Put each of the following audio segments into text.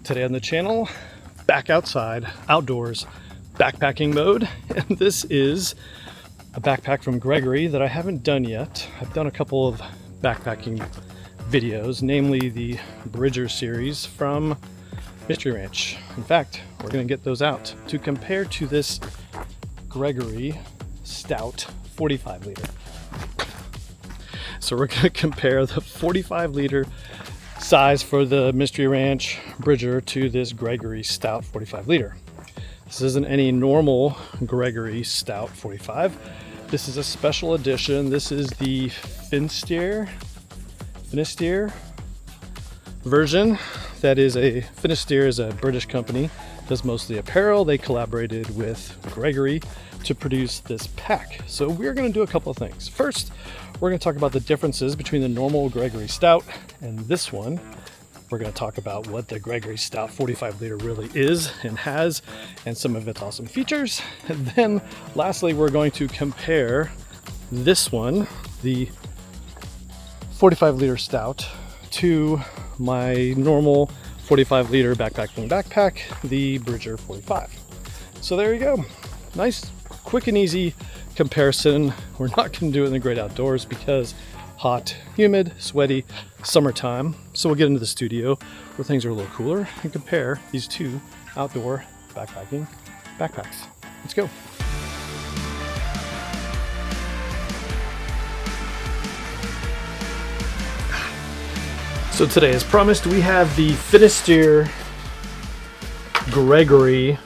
Today on the channel, back outside, outdoors, backpacking mode. And this is a backpack from Gregory that I haven't done yet. I've done a couple of backpacking videos, namely the Bridger series from Mystery Ranch. In fact, we're going to get those out to compare to this Gregory Stout 45 liter. So we're going to compare the 45 liter size for the Mystery Ranch Bridger to this Gregory Stout 45 liter. This isn't any normal Gregory Stout 45. This is a special edition. This is the Finisterre version. That is Finisterre is a British company, does mostly apparel. They collaborated with Gregory to produce this pack. So we're going to do a couple of things. First, we're going to talk about the differences between the normal Gregory Stout and this one. We're going to talk about what the Gregory Stout 45 liter really is and has, and some of its awesome features. And then lastly, we're going to compare this one, the 45 liter Stout, to my normal 45 liter backpacking backpack, the Bridger 45. So there you go. Nice, quick and easy comparison. We're not going to do it in the great outdoors because hot, humid, sweaty, summertime. So we'll get into the studio where things are a little cooler and compare these two outdoor backpacking backpacks. Let's go. So today, as promised, we have the Finisterre Gregory.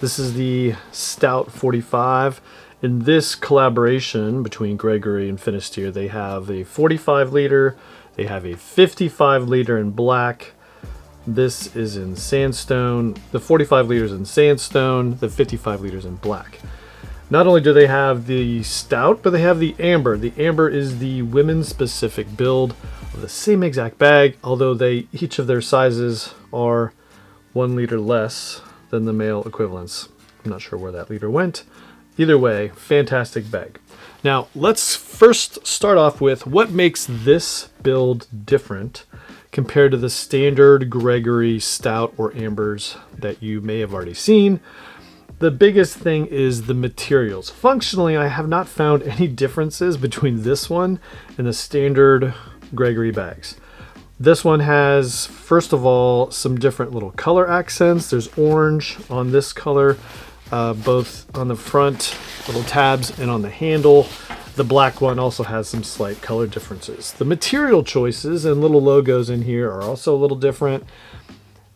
This is the Stout 45. In this collaboration between Gregory and Finisterre, they have a 45 liter, they have a 55 liter in black. This is in sandstone. The 45 liters in sandstone, the 55 liters in black. Not only do they have the Stout, but they have the Amber. The Amber is the women's specific build of the same exact bag, although each of their sizes are 1 liter less than the male equivalents. I'm not sure where that liter went. Either way, fantastic bag. Now, let's first start off with what makes this build different compared to the standard Gregory Stout or Ambers that you may have already seen. The biggest thing is the materials. Functionally, I have not found any differences between this one and the standard Gregory bags. This one has, first of all, some different little color accents. There's orange on this color, both on the front little tabs and on the handle. The black one also has some slight color differences. The material choices and little logos in here are also a little different.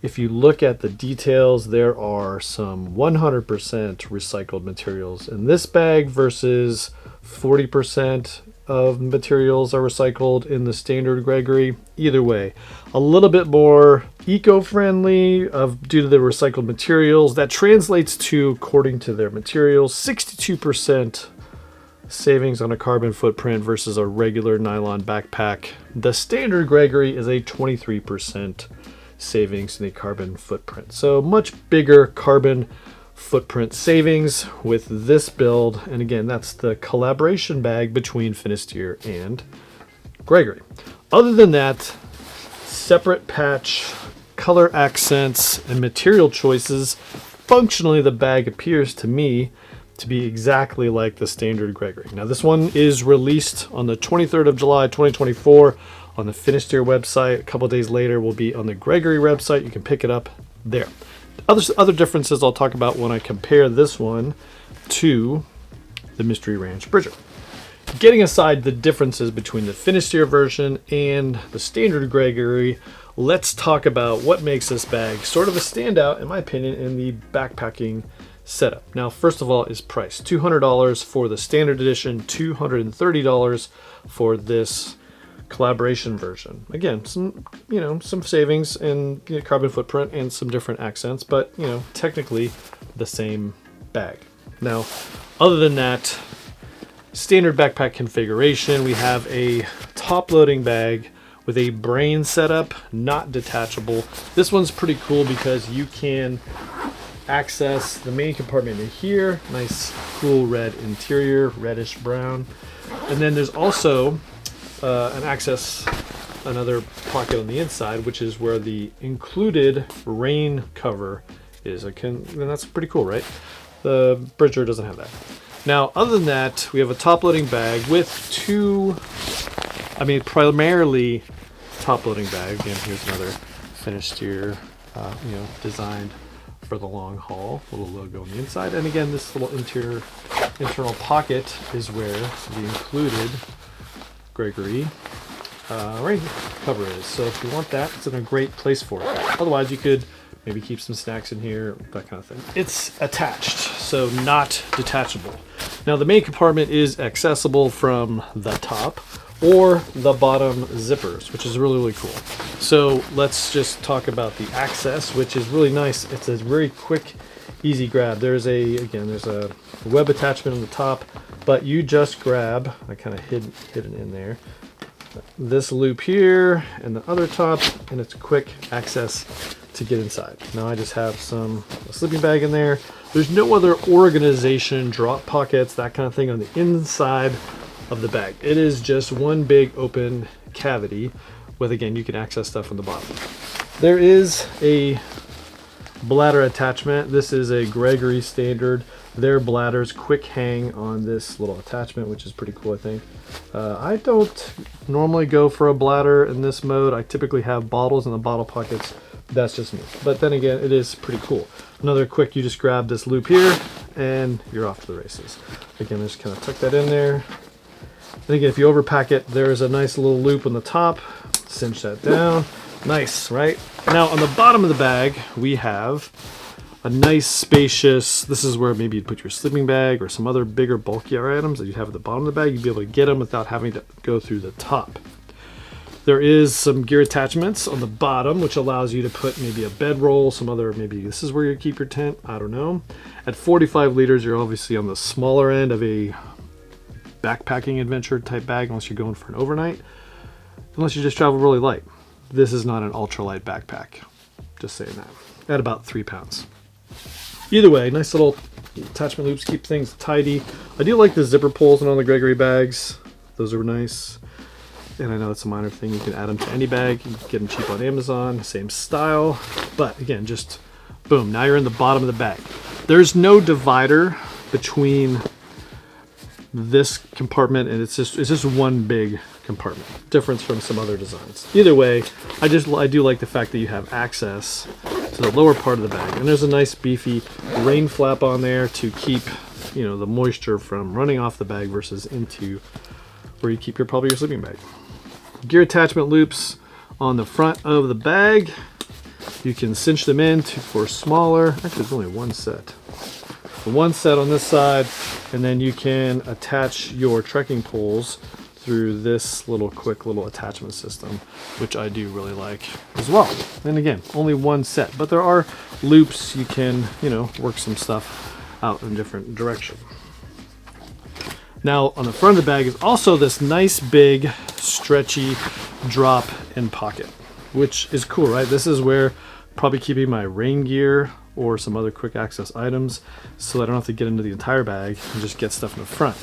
If you look at the details, there are some 100% recycled materials in this bag versus 40% of materials are recycled in the standard Gregory. Either way, a little bit more eco-friendly due to the recycled materials. That translates to, according to their materials, 62% savings on a carbon footprint versus a regular nylon backpack. The standard Gregory is a 23% savings in the carbon footprint. So much bigger carbon footprint savings with this build. And again, that's the collaboration bag between Finisterre and Gregory. Other than that, separate patch, color accents, and material choices, functionally the bag appears to me to be exactly like the standard Gregory. Now this one is released on the 23rd of July 2024 on the Finisterre website. A couple days later will be on the Gregory website. You can pick it up there. Other differences I'll talk about when I compare this one to the Mystery Ranch Bridger. Getting aside the differences between the Finisterre version and the standard Gregory, let's talk about what makes this bag sort of a standout, in my opinion, in the backpacking setup. Now, first of all, is price. $200 for the standard edition, $230 for this collaboration version. Again, some savings in carbon footprint and some different accents, but technically the same bag. Now, other than that, standard backpack configuration, we have a top loading bag with a brain setup, not detachable. This one's pretty cool because you can access the main compartment in here. Nice cool red interior, reddish brown. And then there's also an access another pocket on the inside, which is where the included rain cover is. And that's pretty cool, right? The Bridger doesn't have that. Now, other than that, we have a top-loading bag with two, primarily top-loading bag. Again, here's another Finisterre, designed for the long haul. Little logo on the inside. And again, this little internal pocket is where the included Gregory rain cover is. So if you want that, it's in a great place for it. Otherwise, you could maybe keep some snacks in here, that kind of thing. It's attached, so not detachable. Now the main compartment is accessible from the top or the bottom zippers, which is really, really cool. So let's just talk about the access, which is really nice. It's a very quick, easy grab. There's a web attachment on the top, but you just grab, I kind of hid it in there, this loop here and the other top, and it's quick access to get inside. Now I just have a sleeping bag in there. There's no other organization, drop pockets, that kind of thing on the inside of the bag. It is just one big open cavity with, again, you can access stuff from the bottom. There is a bladder attachment. This is a Gregory standard. Their bladders quick hang on this little attachment, which is pretty cool, I think. I don't normally go for a bladder in this mode. I typically have bottles in the bottle pockets. That's just me. But then again, it is pretty cool. Another quick, you just grab this loop here and you're off to the races. Again, just kind of tuck that in there. And again, if you overpack it, there's a nice little loop on the top. Cinch that down. Nice, right? Now on the bottom of the bag, we have a nice spacious, this is where maybe you'd put your sleeping bag or some other bigger, bulkier items that you have at the bottom of the bag. You'd be able to get them without having to go through the top. There is some gear attachments on the bottom, which allows you to put maybe a bedroll, some other, maybe this is where you keep your tent, I don't know. At 45 liters, you're obviously on the smaller end of a backpacking adventure type bag, unless you're going for an overnight, unless you just travel really light. This is not an ultralight backpack, just saying that, at about 3 pounds. Either way, nice little attachment loops, keep things tidy. I do like the zipper pulls on all the Gregory bags. Those are nice. And I know it's a minor thing. You can add them to any bag. You can get them cheap on Amazon, same style. But again, just boom, now you're in the bottom of the bag. There's no divider between this compartment and it's just one big compartment. Difference from some other designs. Either way, I do like the fact that you have access to the lower part of the bag. And there's a nice beefy rain flap on there to keep, the moisture from running off the bag versus into where you keep probably your sleeping bag. Gear attachment loops on the front of the bag. You can cinch them in for smaller. Actually, there's only one set. One set on this side, and then you can attach your trekking poles through this quick little attachment system, which I do really like as well. And again, only one set, but there are loops you can, work some stuff out in different direction. Now on the front of the bag is also this nice big stretchy drop in pocket, which is cool, right? This is where probably keeping my rain gear or some other quick access items so that I don't have to get into the entire bag and just get stuff in the front.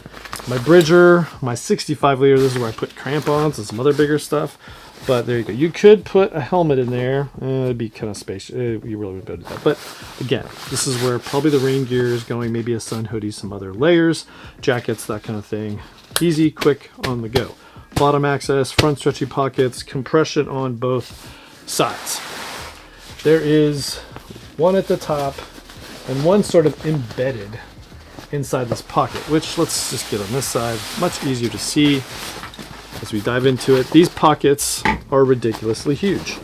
My Bridger, my 65 liter, this is where I put crampons and some other bigger stuff. But there you go. You could put a helmet in there. It'd be kind of spacious. You really wouldn't be able to do that. But again, this is where probably the rain gear is going. Maybe a sun hoodie, some other layers, jackets, that kind of thing. Easy, quick, on the go. Bottom access, front stretchy pockets, compression on both sides. There is one at the top and one sort of embedded inside this pocket, which let's just get on this side. Much easier to see as we dive into it. These pockets are ridiculously huge.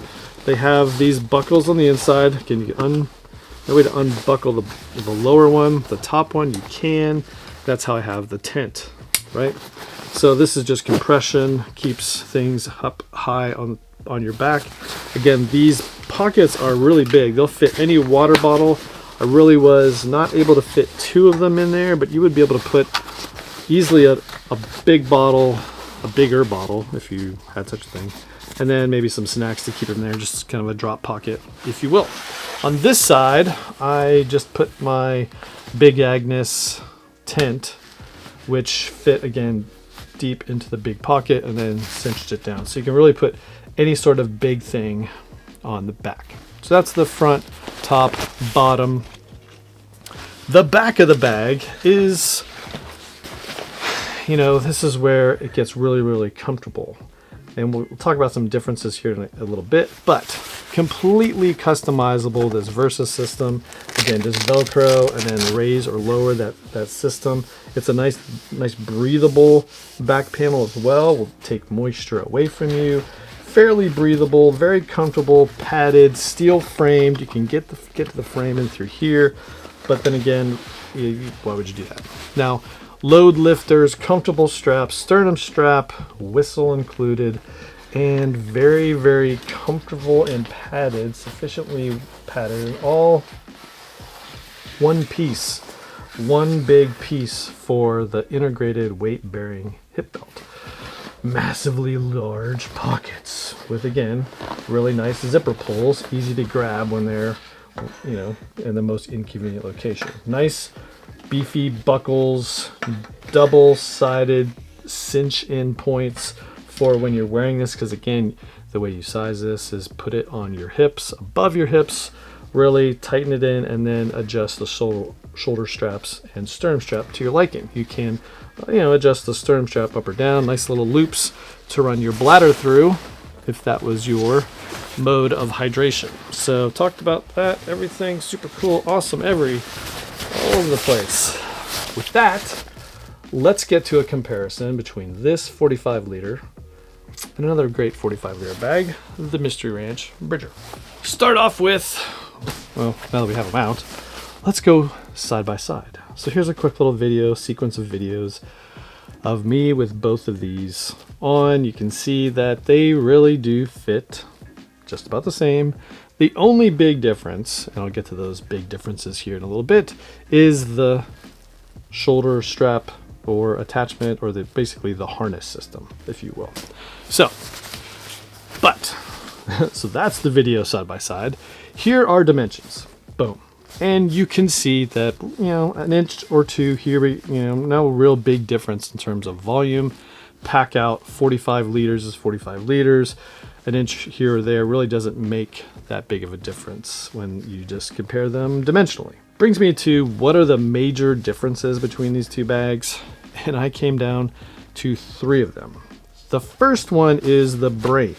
They have these buckles on the inside. Again, you can no way to unbuckle the lower one. The top one you can. That's how I have the tent, right? So this is just compression, keeps things up high on your back. Again, these pockets are really big. They'll fit any water bottle. I really was not able to fit 2 of them in there, but you would be able to put easily a big bottle, a bigger bottle if you had such a thing, and then maybe some snacks to keep in there, just kind of a drop pocket, if you will. On this side, I just put my Big Agnes tent, which fit again deep into the big pocket, and then cinched it down. So you can really put any sort of big thing on the back. So that's the front, top, bottom. The back of the bag is, you know, this is where it gets really, really comfortable. And we'll talk about some differences here in a little bit, but completely customizable, this Versa system. Again, just Velcro and then raise or lower that system. It's a nice breathable back panel as well. Will take moisture away from you. Fairly breathable, very comfortable, padded, steel framed. You can get to the frame in through here, but then again, why would you do that? Now, load lifters, comfortable straps, sternum strap, whistle included, and very, very comfortable and padded, sufficiently padded, and all one piece, one big piece for the integrated weight-bearing hip belt. Massively large pockets with, again, really nice zipper pulls, easy to grab when they're, you know, in the most inconvenient location. Nice beefy buckles, double-sided cinch-in points for when you're wearing this, because again, the way you size this is put it on your hips, above your hips, really tighten it in, and then adjust the shoulder straps and sternum strap to your liking. You can, you know, adjust the sternum strap up or down, nice little loops to run your bladder through if that was your mode of hydration. So talked about that, everything super cool, awesome, all over the place. With that, let's get to a comparison between this 45 liter and another great 45 liter bag, the Mystery Ranch Bridger. Start off with, well, now that we have them out, let's go side by side. So here's a quick little sequence of videos of me with both of these on. You can see that they really do fit just about the same. The only big difference, and I'll get to those big differences here in a little bit, is the shoulder strap or attachment, or basically the harness system, if you will. So that's the video side by side. Here are dimensions. Boom. And you can see that, you know, an inch or two here, you know, no real big difference in terms of volume. Pack out 45 liters is 45 liters. An inch here or there really doesn't make that big of a difference when you just compare them dimensionally. Brings me to what are the major differences between these two bags, and I came down to 3 of them. The first one is the brain.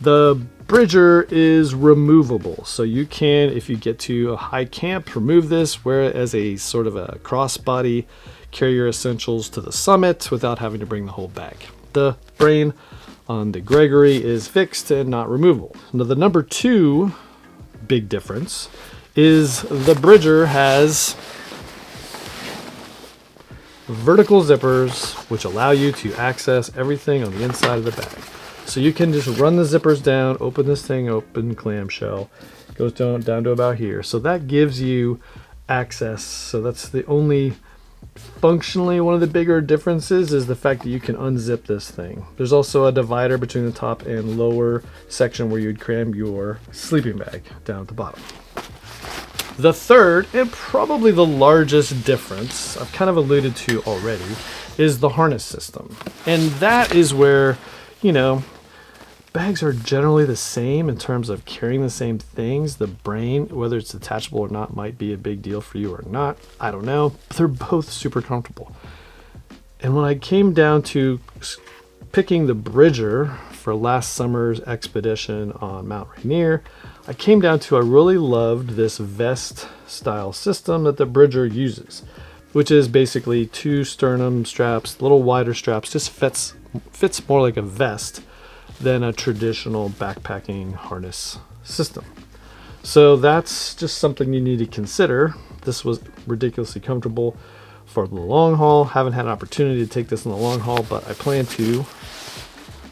The Bridger is removable, so you can, if you get to a high camp, remove this, wear it as a sort of a crossbody, carry your essentials to the summit without having to bring the whole bag. The brain on the Gregory is fixed and not removable. Now the number 2 big difference is the Bridger has vertical zippers which allow you to access everything on the inside of the bag. So you can just run the zippers down, open this thing open, clamshell, goes down to about here. So that gives you access. So that's the only, functionally one of the bigger differences is the fact that you can unzip this thing. There's also a divider between the top and lower section where you'd cram your sleeping bag down at the bottom. The third, and probably the largest difference, I've kind of alluded to already, is the harness system. And that is where, you know, bags are generally the same in terms of carrying the same things. The brain, whether it's detachable or not, might be a big deal for you or not. I don't know. But they're both super comfortable. And when I came down to picking the Bridger for last summer's expedition on Mount Rainier, I came down to I really loved this vest style system that the Bridger uses, which is basically 2 sternum straps, little wider straps, just fits more like a vest than a traditional backpacking harness system. So that's just something you need to consider. This was ridiculously comfortable for the long haul. Haven't had an opportunity to take this in the long haul, but I plan to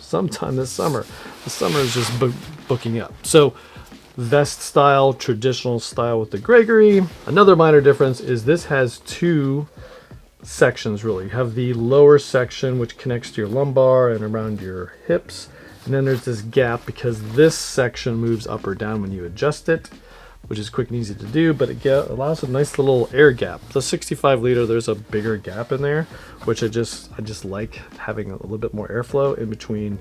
sometime this summer. The summer is just booking up. So vest style, traditional style with the Gregory. Another minor difference is this has 2 sections really. You have the lower section which connects to your lumbar and around your hips, and then there's this gap because this section moves up or down when you adjust it, which is quick and easy to do, but it allows a nice little air gap. The 65 liter, there's a bigger gap in there, which I just like having a little bit more airflow in between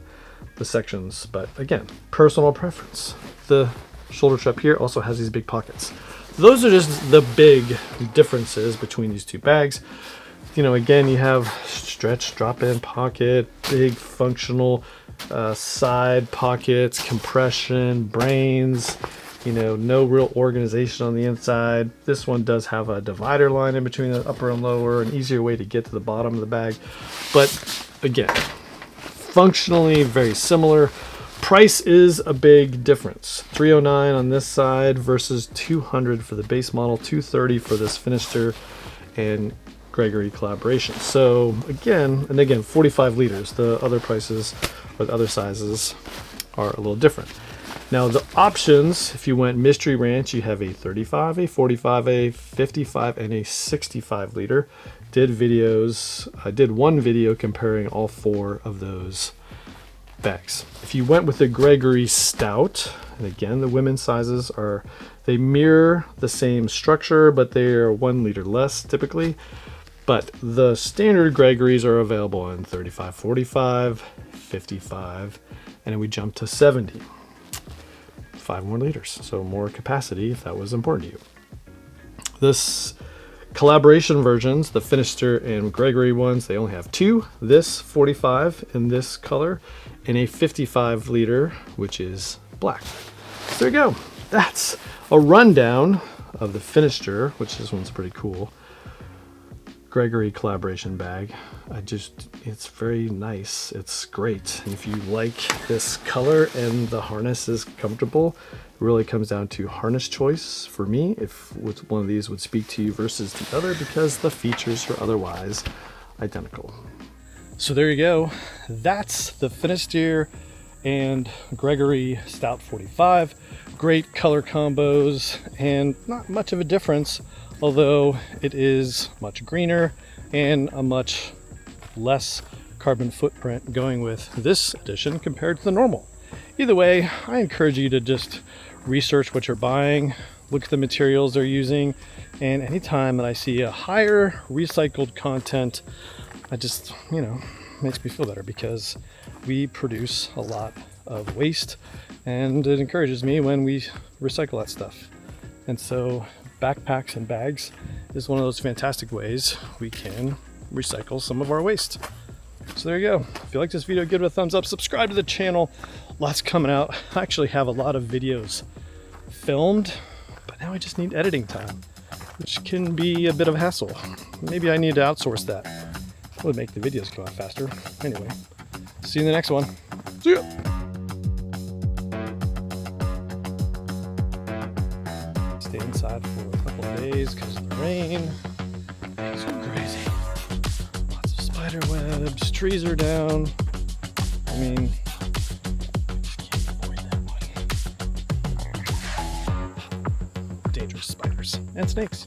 the sections, but again, personal preference. The shoulder strap here also has these big pockets. Those are just the big differences between these two bags. You know, again, you have stretch drop-in pocket, big functional side pockets, compression, brains, you know, no real organization on the inside. This one does have a divider line in between the upper and lower, an easier way to get to the bottom of the bag. But again, functionally very similar. Price is a big difference. $309 on this side versus $200 for the base model, $230 for this Finisterre and Gregory collaboration. So again, 45 liters. The other prices or the other sizes are a little different. Now the options, if you went Mystery Ranch, you have a 35, a 45, a 55, and a 65 liter. I did one video comparing all four of those bags. If you went with the Gregory Stout, and again, the women's sizes they mirror the same structure, but they are 1 liter less typically. But the standard Gregorys are available in 35, 45, 55, and then we jump to 70. 5 more liters, so more capacity if that was important to you. This collaboration versions, the Finisterre and Gregory ones, they only have 2. This 45 in this color, and a 55 liter, which is black. So there you go. That's a rundown of the Finisterre, which this one's pretty cool. Gregory collaboration bag. It's very nice. It's great. And if you like this color and the harness is comfortable, it really comes down to harness choice for me, if one of these would speak to you versus the other, because the features are otherwise identical. So there you go. That's the Finisterre and Gregory Stout 45. Great color combos and not much of a difference, although it is much greener and a much less carbon footprint going with this edition compared to the normal. Either way, I encourage you to just research what you're buying, look at the materials they're using, and anytime that I see a higher recycled content, makes me feel better, because we produce a lot of waste and it encourages me when we recycle that stuff. And so backpacks and bags is one of those fantastic ways we can recycle some of our waste. So there you go. If you like this video, give it a thumbs up, subscribe to the channel. Lots coming out. I actually have a lot of videos filmed, but now I just need editing time, which can be a bit of a hassle. Maybe I need to outsource that. That would make the videos go out faster. Anyway, see you in the next one. See ya! Stay inside for a couple of days because of the rain. It's so crazy. Lots of spider webs, trees are down. I mean, can't avoid that one. Dangerous spiders and snakes.